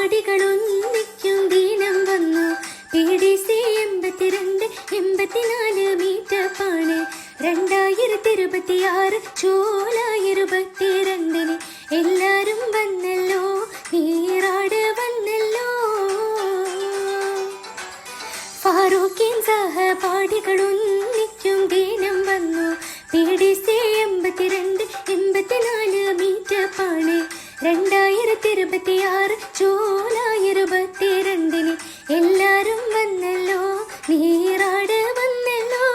പാടികളൊന്നിക്കും ദീനം വന്നു. PDC 82 84 മീറ്റപ്പാണ്. 2026 July 22 എല്ലാരും വന്നല്ലോ, നീറാട് വന്നല്ലോ. ഫാറൂഖിൻ സഹപാഠികളൊന്നിക്കും ദീനം വന്നു. PDC 82 84 മീറ്റപ്പാണ്. 2026 ജൂലൈ 22 എല്ലാരും വന്നല്ലോ, നീറാട് വന്നല്ലോ.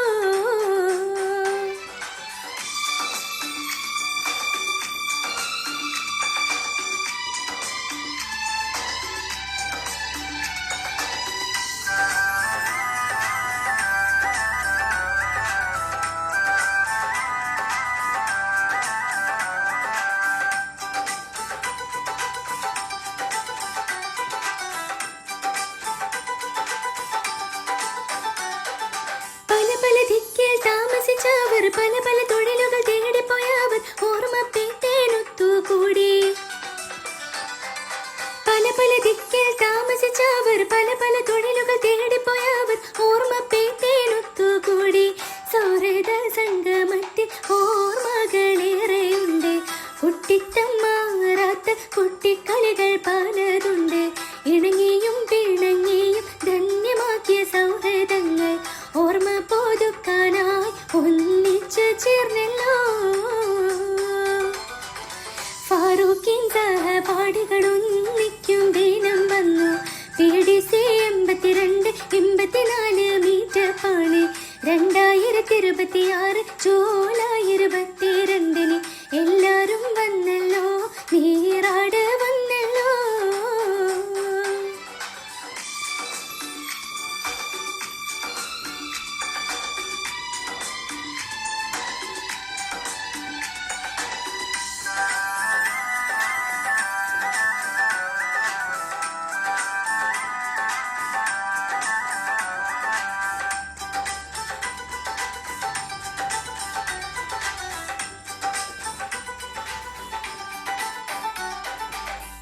പല ദിക്കിൽ താമസിച്ചവർ, പല പല തൊഴിലുകൾ തേടിപ്പോയവർ ഓർമ്മപ്പെട്ടേനൊത്തുകൂടി. പല പല ദിക്കിൽ താമസിച്ചവർ, പല പല തൊഴിലുകൾ തേടിപ്പോയവർ ഓർമ്മപ്പെട്ടേനൊത്തുകൂടി. സൗഹൃദ സംഗമത്തിൽ ഓർമ്മകളേറെയുണ്ട്. കുട്ടിത്തം മാറാത്ത കുട്ടിക്കളികൾ പലതുണ്ട്. ഇണങ്ങിയും പിണങ്ങിയും ധന്യമാക്കിയ സൗഹൃദങ്ങൾ ഓർമ്മ പുതുക്കാനായി ഒന്നിച്ചു ചേർന്നല്ലോ. ഫാറൂഖിൻ സഹപാഠികളൊന്നിക്കും ദീനം വന്നു. PDC 82 84 മീറ്റപ്പാണ്. 2026 ജൂലൈ 22 എല്ലാരും വന്നല്ലോ, നീറാട് വന്നല്ലോ.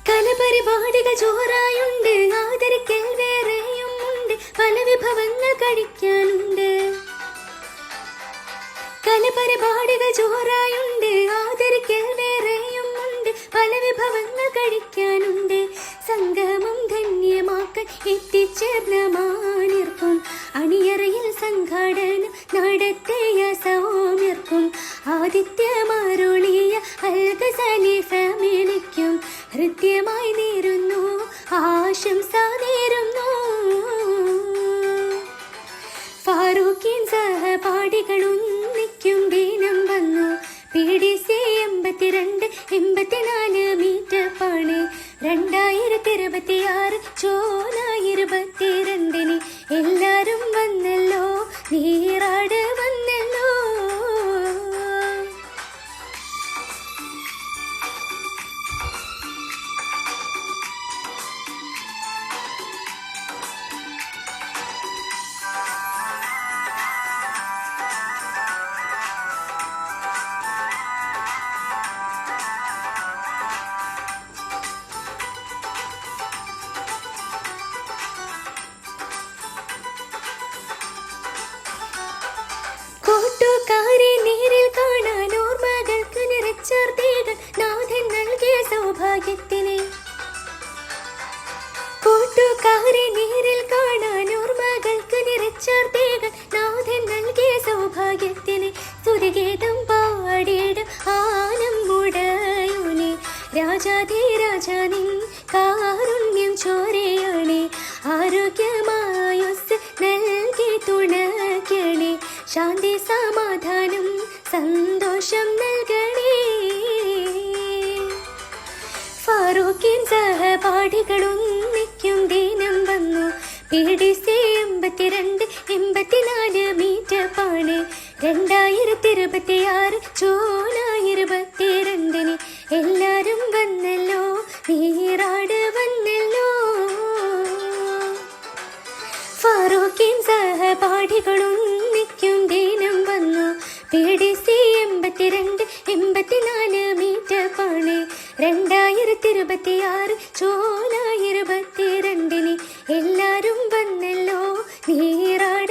കലപരിപാടികൾ ജോറായുണ്ട്, ആദരിക്കൽ വേറെയും ഉണ്ട്, പല വിഭവങ്ങൾ കഴിക്കാനുണ്ട്. കലപരിപാടികൾ ജോറായുണ്ട്, ആദരിക്കൽ വേറെയും ഉണ്ട്, പല വിഭവങ്ങൾ കഴിക്കാനുണ്ട്. സംഗമം ധന്യമാക്കാൻ എത്തിച്ചേർന്ന മാന്യർക്കും അണിയറയിൽ സംഘാടനം നടത്തിയ സൗമ്യർക്കും ആദിത്യമാരുളിയ അൽഗസാലി ഫാമിലിക്കും ഹൃദ്യമായി നേരുന്നു, ആശംസ നേരുന്നു. ഫാറൂഖിൻ സഹപാഠികളൊന്നിക്കും ദീനം വന്നു. PDC 82 84 മീറ്റപ്പാണ്. 2026 ജൂലൈ 22 എല്ലാരും വന്നല്ലോ, നീറാട് വന്നല്ലോ. കൂട്ടുകാരെ നേരിൽ കാണാൻ ഓർമ്മകൾക്ക് നിറച്ചേർത്തേകൾ നാഥൻ നൽകിയ സൗഭാഗ്യത്തിന്. കൂട്ടുകാരെ നേരിൽ കാണാൻ ഓർമ്മകൾക്ക് നിറച്ചേർത്തേകൾ നാഥൻ നൽകിയ സൗഭാഗ്യത്തിന്. സ്തുതിഗീതം പാടിയിടും ആനം മുടയോനെ, രാജാധിരാജാനിൻ കാരുണ്യം ചോരയാണ്. ആരോഗ്യമായൊസ് നൽകി തുണയ്ക്കണേ, ശാന്തി സമാധാനം സന്തോഷം നൽകണേ. ഫാറൂഖിൻ സഹപാഠികളൊന്നിക്കും ദീനം വന്നു. PDC 82 84 മീറ്റപ്പാണ്. 2026 ജൂലൈ 22 എല്ലാരും വന്നല്ലോ, നീറാട് വന്നല്ലോ. ഫാറൂഖിൻ സഹപാഠികളൊന്നിക്കും ദീനം വന്നു. PDC 82 84 മീറ്റപ്പാണ്. 2026 2026 ജൂലൈ 22 എല്ലാരും വന്നല്ലോ നീരാടാൻ